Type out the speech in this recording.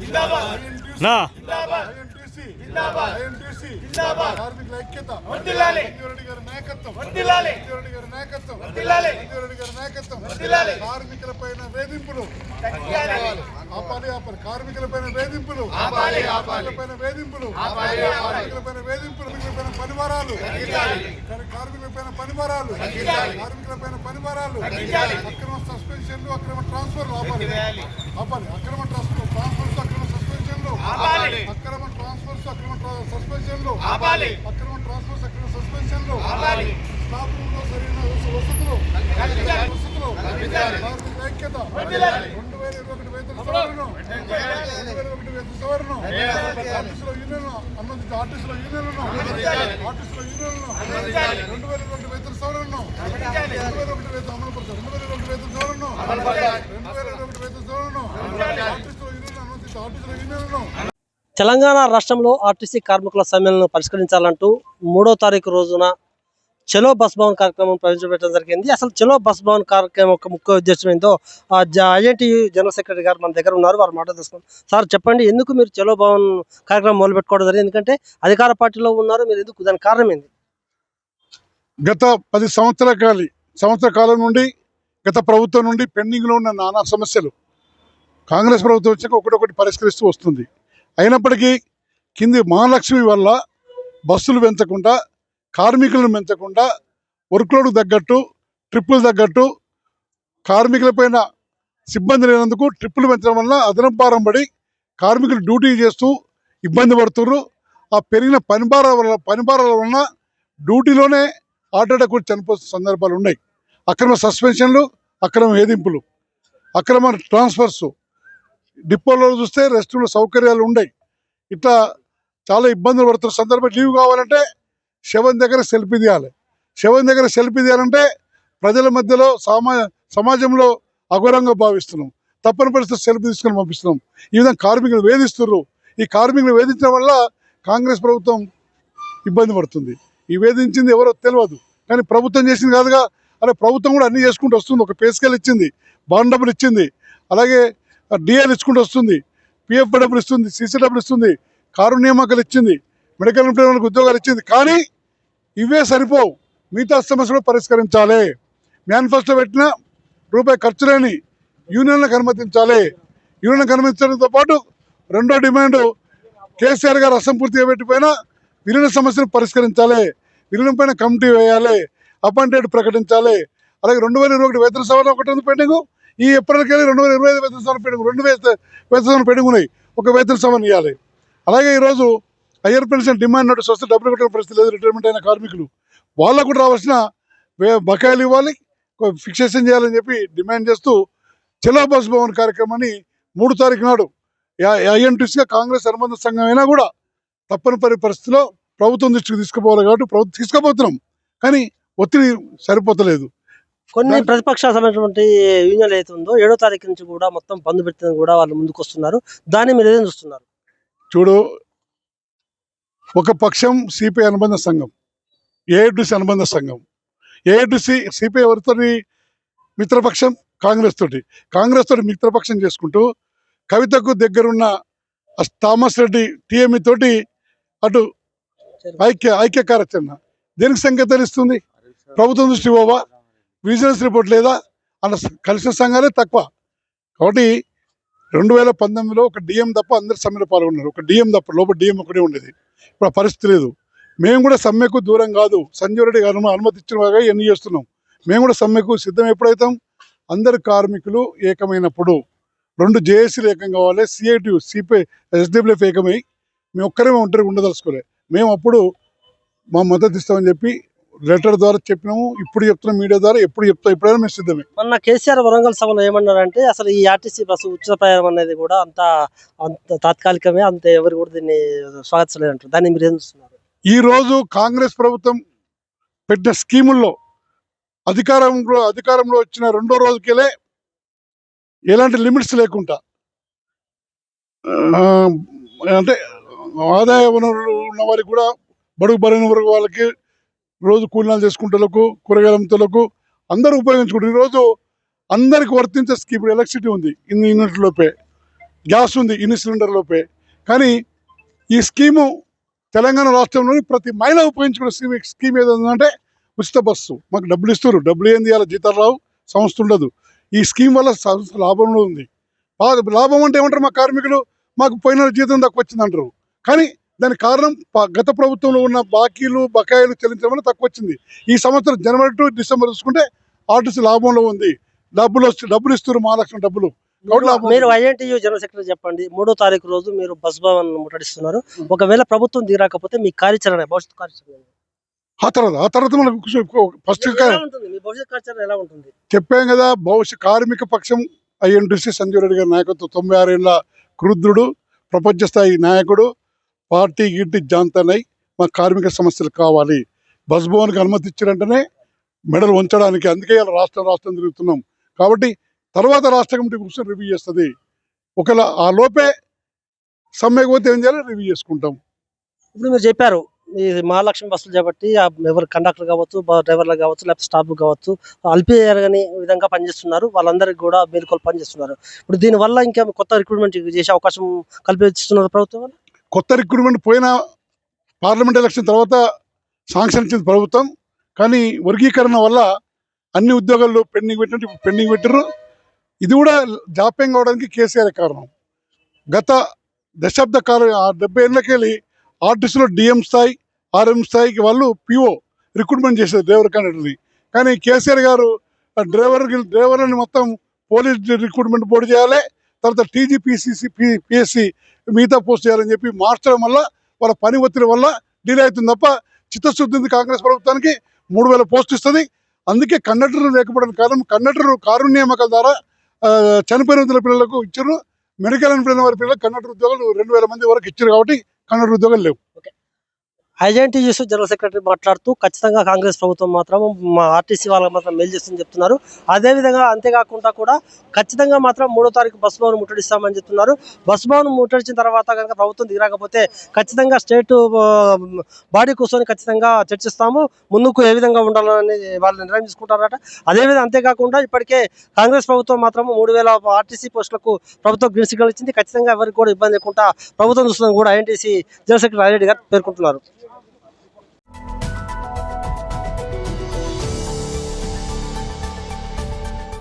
నా కార్మికుల ఐక్యత కార్మికులపైన వేధింపులు కార్మికులపైన వేధింపులు పనిభారాలు కార్మికులపైన పనిభారాలు అక్రమ సస్పెన్షన్లు అక్రమ ట్రాన్స్ఫర్లు ఆపాలి అక్రమ ట్రాన్స్ఫర్స్ అక్రమ సస్పెన్షన్లు అక్రమ ట్రాన్స్ఫర్స్ అక్రమ సస్పెన్షన్లు స్టాఫ్ రూమ్ లో సరైన వసతులు కార్మికుల ఐక్యత 2021 వేతన సవరణ ఆర్టీసీలో యూనియన్ అనుమతించిన ఆర్టీసీలో యూనియన్లను 2021 వేతన సవరణను 2021 వేతన అమలుపరచారు 2021 వేతన సవరణను 2021 వేతన సవరణను ఆర్టీసీలో యూనియన్ అనుమతించిన ఆర్టీసీలో యూనియన్లను. తెలంగాణ రాష్ట్రంలో ఆర్టీసీ కార్మికుల సమ్మెలను పరిష్కరించాలంటూ 3వ తారీఖు రోజున చలో బస్ భవన్ కార్యక్రమం ప్రవేశపెట్టడం జరిగింది. అసలు చలో బస్ భవన్ కార్యక్రమం యొక్క ముఖ్య ఉద్దేశం ఏంటో ఐఎన్టీ జనరల్ సెక్రటరీ గారు మన దగ్గర ఉన్నారు, వారు మాట్లాడుతున్నాం. సార్ చెప్పండి, ఎందుకు మీరు చలో భవన్ కార్యక్రమం మొదలు పెట్టుకోవడం జరిగింది? ఎందుకంటే అధికార పార్టీలో ఉన్నారు మీరు, ఎందుకు, దాని కారణం ఏంది? గత 10 సంవత్సరాల కాలం నుండి గత ప్రభుత్వం నుండి పెండింగ్లో ఉన్న నానా సమస్యలు కాంగ్రెస్ ప్రభుత్వం వచ్చాక ఒకటొకటి పరిష్కరిస్తూ వస్తుంది. అయినప్పటికీ కింది మహాలక్ష్మి వల్ల బస్సులు పెంచకుండా, కార్మికులను పెంచకుండా, వర్క్లోడ్ తగ్గట్టు, ట్రిప్పులు తగ్గట్టు, కార్మికులపైన సిబ్బంది లేనందుకు ట్రిప్పులు పెంచడం వల్ల అదనపు భారం పడి కార్మికులు డ్యూటీ చేస్తూ ఇబ్బంది పడుతున్నారు. ఆ పెరిగిన పనిభారాల వలన డ్యూటీలోనే హార్ట్ అటాక్ కూడా చనిపోతున్న సందర్భాలు ఉన్నాయి. అక్రమ సస్పెన్షన్లు, అక్రమ వేధింపులు, అక్రమ ట్రాన్స్ఫర్స్, డిపోలో చూస్తే రెస్ట్ రూమ్ల సౌకర్యాలు ఉన్నాయి. ఇట్లా చాలా ఇబ్బందులు పడుతున్న సందర్భం. లీవ్ కావాలంటే శవం దగ్గర సెల్ఫీ తీయాలంటే ప్రజల మధ్యలో సమాజంలో అఘోరంగా భావిస్తున్నాం. తప్పని పరిస్థితి సెల్ఫీ తీసుకొని పంపిస్తున్నాం. ఈ విధంగా కార్మికులు వేధిస్తున్నారు. ఈ కార్మికులు వేధించడం వల్ల కాంగ్రెస్ ప్రభుత్వం ఇబ్బంది పడుతుంది. ఈ వేధించింది ఎవరో తెలియదు, కానీ ప్రభుత్వం చేసింది కాదుగా. అలా ప్రభుత్వం కూడా అన్ని చేసుకుంటూ వస్తుంది. ఒక పే స్కేల్ ఇచ్చింది, బాండ్ డబ్బులు ఇచ్చింది, అలాగే డిఎల్ ఇచ్చుకుంటూ వస్తుంది, పిఎఫ్ డబ్బులు ఇస్తుంది, సీసీ డబ్బులు ఇస్తుంది, కారు నియామకాలు ఇచ్చింది, మెడికల్ ఎంప్లాయ్మెంట్కి ఉద్యోగాలు ఇచ్చింది. కానీ ఇవే సరిపోవు, మిగతా సమస్యలు పరిష్కరించాలి. మేనిఫెస్టో పెట్టిన రూపాయి ఖర్చు లేని యూనియన్లకు అనుమతించాలి. యూనియన్లకు అనుమతించడంతో పాటు రెండో డిమాండ్, కేసీఆర్ గారు అసంపూర్తిగా పెట్టిపోయినా విలీన సమస్యను పరిష్కరించాలి. విలీనం పైన కమిటీ వేయాలి, అపాయింటెడ్ ప్రకటించాలి. అలాగే 2021 వేతన సవరణ ఒకటి ఉంది పెండింగ్. ఈ ఏప్రిల్కి వెళ్ళి 2025 వేతన సవరణ పెండింగ్, 2 వేతన సవరణ పెండింగ్ ఉన్నాయి. ఒక వేతన సవరణ ఇవ్వాలి. అలాగే ఈరోజు హయ్యర్ పెన్షన్ డిమాండ్ నోటీస్ వస్తే డబ్బులు కట్టిన పరిస్థితి లేదు. రిటైర్మెంట్ అయిన కార్మికులు వాళ్ళకు కూడా రావాల్సిన బకాయిలు ఇవ్వాలి, ఫిక్సేషన్ చేయాలని చెప్పి డిమాండ్ చేస్తూ చలో బస్ భవన్ కార్యక్రమాన్ని 3వ తారీఖు నాడు ఐఎన్టీసీగా కాంగ్రెస్ అనుబంధ సంఘం అయినా కూడా తప్పనిసరి పరిస్థితిలో ప్రభుత్వం దృష్టికి తీసుకుపోవాలి. కాబట్టి ప్రభుత్వం తీసుకుపోతున్నాం, కానీ ఒత్తిడి సరిపోతలేదు. కొన్ని ప్రతిపక్షాలైనటువంటి యూనియన్ అయితే ఉందో 7వ తారీఖు నుంచి కూడా మొత్తం బంద్ పెట్టిన కూడా వాళ్ళు ముందుకు వస్తున్నారు. దాన్ని మీరు ఏదైనా చూస్తున్నారు? చూడు, ఒక పక్షం సిపిఐ అనుబంధ సంఘం, ఏఐటీసీ అనుబంధ సంఘం. ఏఐటీసీ సిపిఐ ఎవరితో మిత్రపక్షం? కాంగ్రెస్ తోటి మిత్రపక్షం చేసుకుంటూ కవితకు దగ్గరున్న థామస్ రెడ్డి టీఎంఈ తోటి అటు ఐక్య కార్యాచరణ. దేనికి సంకేతాలు ఇస్తుంది? ప్రభుత్వం దృష్టి పోవా, విజిలెన్స్ రిపోర్ట్ లేదా అన్న కలిసిన సంఘాలే తక్కువ. కాబట్టి 2019లో ఒక డిఎం తప్ప అందరు సమ్మెలో పాల్గొన్నారు. ఒక డిఎం తప్ప, లోపల డిఎం ఒకటే ఉండేది. ఇప్పుడు ఆ పరిస్థితి లేదు. మేము కూడా సమ్మెకు దూరం కాదు. సంజీవ్ రెడ్డి గారు అనుమతి ఇచ్చిన వాగా ఎన్ని చేస్తున్నాం. మేము కూడా సమ్మెకు సిద్ధం ఎప్పుడైతాం? అందరు కార్మికులు ఏకమైనప్పుడు. 2 జేఏసీలు ఏకం కావాలి, సిఐటి, సిపిఐ, ఎస్డబ్ల్యూఎఫ్ ఏకమై మేము ఒక్కరేమే ఒంటరిగా ఉండదలుచుకోలే. మేము అప్పుడు మా మద్దతు ఇస్తామని చెప్పి లెటర్ ద్వారా చెప్పినాము. ఇప్పుడు చెప్తున్నాం మీడియా ద్వారా, ఎప్పుడైనా మేము సిద్ధమే. మొన్న కేసీఆర్ వరంగల్ సభలో ఏమన్నారంటే అసలు ఈ ఆర్టీసీ బస్సు ఉచిత ప్రయాణం అనేది కూడా అంత తాత్కాలికమే, అంత ఎవరు కూడా దీన్ని స్వాగతించలేదంటారు. దాన్ని మీరు ఏం చూస్తున్నారు? ఈ రోజు కాంగ్రెస్ ప్రభుత్వం పెట్టిన స్కీముల్లో అధికారంలో వచ్చిన 2వ రోజుకెళ్ళే ఎలాంటి లిమిట్స్ లేకుండా, అంటే ఆదాయ వనరులు ఉన్న వారికి కూడా, బడుగు బలైన వర్గ వాళ్ళకి, రోజు కూలీనాలు చేసుకుంటలకు, కూరగాయల అమ్ముతలకు అందరూ ఉపయోగించుకుంటారు. ఈరోజు అందరికి వర్తించే స్కీమ్ ఎలక్ట్రిసిటీ ఉంది. ఇన్ని యూనిట్లలోపే గ్యాస్ ఉంది ఇన్ని సిలిండర్ లోపే. కానీ ఈ స్కీము తెలంగాణ రాష్ట్రంలోని ప్రతి మహిళ ఉపయోగించుకునే స్కీమ్ ఏదో ఉందంటే ఉచిత బస్సు. మాకు డబ్బులు ఇస్తారు, డబ్బులు ఏంది, అలా జీతాలు రావు, సంస్థ ఉండదు. ఈ స్కీమ్ వల్ల సంస్థ లాభంలో ఉంది. లాభం అంటే ఏమంటారు మా కార్మికులు, మాకు పోయిన జీతం తక్కువ వచ్చింది అంటారు. కానీ దానికి కారణం గత ప్రభుత్వంలో ఉన్న బాకీలు బకాయిలు చెల్లించడం వల్ల తక్కువ వచ్చింది. ఈ సంవత్సరం జనవరి టు డిసెంబర్ చూసుకుంటే ఆర్టీసీ లాభంలో ఉంది. డబ్బులు ఇస్తారు, మహాలక్ష్మి డబ్బులు. మీరు ఐఎన్టీయూ జనరల్ సెక్రటరీ చెప్పండి. 3వ తారీఖు రోజు మీరు బస్ భవన్ ముట్టడిస్తున్నారు. ఒకవేళ ప్రభుత్వం దిగరాకపోతే మీ కార్యాచరణ, భవిష్యత్ కార్యాచరణ ఆ తర్వాత మనకు ఫస్ట్ ఎలా ఉంటుంది? మీ భవిష్యత్ కార్యాచరణ ఎలా ఉంటుంది? చెప్పాం కదా, కార్మిక పక్షం ఐఎన్టీసీ సంజీవ్ రెడ్డి గారి నాయకత్వం 96 ఏళ్ల క్రుద్ధుడు, ప్రపంచ స్థాయి నాయకుడు, పార్టీ గిట్టి జాంతనై మా కార్మిక సమస్యలు కావాలి. బస్ భవన్కి అనుమతి ఇచ్చినంటేనే మెడలు ఉంచడానికి, అందుకే ఇలా రాష్ట్రం తిరుగుతున్నాం. కాబట్టి తర్వాత రాష్ట్ర కమిటీ కూర్చొని రివ్యూ చేస్తుంది. ఒకవేళ ఆ లోపే సమ్మెకు పోతే ఏం చేయాలి, రివ్యూ చేసుకుంటాం. ఇప్పుడు మీరు చెప్పారు ఈ మహాలక్ష్మి బస్సులు చేపట్టి ఎవరు కండక్టర్ కావచ్చు, డ్రైవర్లు కావచ్చు, లేకపోతే స్టాఫ్ కావచ్చు, అల్పేయరగని విధంగా పనిచేస్తున్నారు. వాళ్ళందరికీ కూడా మేలుకొని పనిచేస్తున్నారు. ఇప్పుడు దీనివల్ల ఇంకా కొత్త రిక్రూట్మెంట్ చేసే అవకాశం కల్పిస్తున్నారు ప్రభుత్వం. కొత్త రిక్రూట్మెంట్ పోయిన పార్లమెంట్ ఎలక్షన్ తర్వాత శాంక్షన్ ఇచ్చింది ప్రభుత్వం. కానీ వర్గీకరణ వల్ల అన్ని ఉద్యోగాల్లో పెండింగ్ పెట్టారు. ఇది కూడా జాప్యం కావడానికి కేసీఆర్ కారణం. గత దశాబ్ద కాలం 70 ఏళ్ళకి వెళ్ళి ఆర్టీసీలో డిఎం స్థాయి, ఆర్ఎం స్థాయికి వాళ్ళు పిఓ రిక్రూట్మెంట్ చేశారు, డ్రైవర్ కండక్టర్ని. కానీ కేసీఆర్ గారు డ్రైవర్లని మొత్తం పోలీస్ రిక్రూట్మెంట్ బోర్డు చేయాలి, తర్వాత టీజీపీసీసీ పిఎస్సి మిగతా పోస్ట్ చేయాలని చెప్పి మార్చడం వల్ల వాళ్ళ పని ఒత్తిడి వల్ల డిలే అవుతుంది తప్ప చిత్తశుద్ధి ఉంది కాంగ్రెస్ ప్రభుత్వానికి. 3000 పోస్ట్ ఇస్తుంది. అందుకే కండక్టర్లు లేకపోవడానికి కారణం, కండక్టర్ కారు నియామకాల ద్వారా చనిపోయిన పిల్లలకు ఇచ్చారు. మెడికల్ అనిపోయిన వారి పిల్లలకు కండక్టర్ ఉద్యోగాలు 2000 మంది వరకు ఇచ్చారు. కాబట్టి కండక్టర్ ఉద్యోగాలు లేవు. ఐజెన్టీయూస్ జనరల్ సెక్రటరీ మాట్లాడుతూ ఖచ్చితంగా కాంగ్రెస్ ప్రభుత్వం మాత్రం మా ఆర్టీసీ వాళ్ళకి మాత్రం మేలు చేస్తుందని చెప్తున్నారు. అదేవిధంగా అంతేకాకుండా కూడా ఖచ్చితంగా మాత్రం 3వ తారీఖు బస్ భవన్ ముట్టడిస్తామని చెప్తున్నారు. బస్ భవన్ ముట్టడించిన తర్వాత కనుక ప్రభుత్వం దిగరాకపోతే ఖచ్చితంగా స్టేట్ బాడీ కూర్చొని ఖచ్చితంగా చర్చిస్తాము, ముందుకు ఏ విధంగా ఉండాలని వాళ్ళు నిర్ణయం తీసుకుంటారట. అదేవిధంగా అంతేకాకుండా ఇప్పటికే కాంగ్రెస్ ప్రభుత్వం మాత్రం 3000 ఆర్టీసీ పోస్టులకు ప్రభుత్వం గ్రీన్ సిగ్నల్ ఇచ్చింది. ఖచ్చితంగా ఎవరికి కూడా ఇబ్బంది లేకుండా ప్రభుత్వం చూస్తుందని కూడా ఐఎన్టీసీ జనరల్ సెక్రటరీ రెడ్డి గారు పేర్కొంటున్నారు.